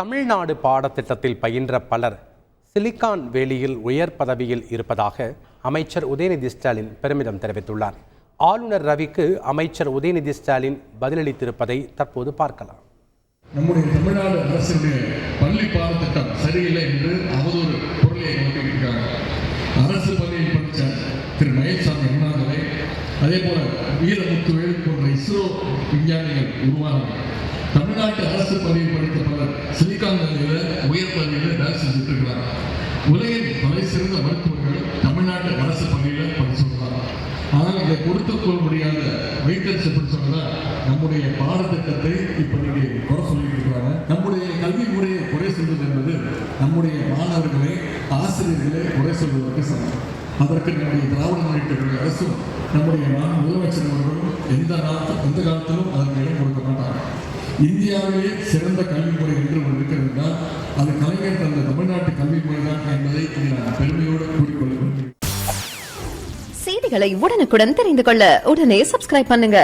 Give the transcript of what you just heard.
தமிழ்நாடு பாடத்திட்டத்தில் பயின்ற பலர் சிலிக்கான் வேலியில் உயர் பதவியில் இருப்பதாக அமைச்சர் உதயநிதி ஸ்டாலின் பெருமிதம் தெரிவித்துள்ளார். ஆளுநர் ரவிக்கு அமைச்சர் உதயநிதி ஸ்டாலின் பதிலளித்திருப்பதை தற்போது பார்க்கலாம். நம்முடைய தமிழ்நாடு அரசுடைய பள்ளி பாடத்திட்டம் சரியில்லை என்று அவதூறு பொருளை நோக்கியிருக்கிறாங்க. அரசு பள்ளியில் படித்த திரு மயில்சாமி அண்ணாதுரை, அதே போல வீரமுத்துவேல் போன்ற இஸ்ரோ விஞ்ஞானிகள் உருவானாங்க. தமிழ்நாட்டு அரசு பள்ளியில் படித்த பலர் சிலிக்கான் வேலியில உயர் பதவியில் வேலை செஞ்சுட்டு இருக்கிறாங்க. உலகின் தலை சிறந்த மருத்துவர்கள் தமிழ்நாட்டு அரசு பள்ளியில படிச்சுள்ளாங்க. ஆனால் இதை கொடுத்துக் கொள்ள முடியாத வெயிட்டர்ஸ் எப்படி சொன்னா நம்முடைய பாடத்திட்டத்தை இப்ப நீங்க குறை சொல்லிட்டு இருக்கிறாங்க. நம்முடைய கல்வி முறையை குறை சொல்வது என்பது நம்முடைய மாணவர்களை ஆசிரியர்களை குறை சொல்வதற்கு சமம். அதற்கு நம்முடைய திராவிட முன்னேற்ற அரசும் நம்முடைய முதலமைச்சர் அவர்களும் எந்த காலத்திலும் அதற்கு இடம் கொடுக்க மாட்டாங்க. இந்தியாவிலே சிறந்த கல்வி முறை என்று ஒன்று இருக்கிறது என்றால் அது கலைஞர் தந்த தமிழ்நாட்டு கல்வி முறைதான் என்பதை நான் பெருமையோடு கூறிக்கொள்ள விரும்புகிறேன். செய்திகளை உடனுக்குடன் தெரிந்து கொள்ள உடனே சப்ஸ்கிரைப் பண்ணுங்க.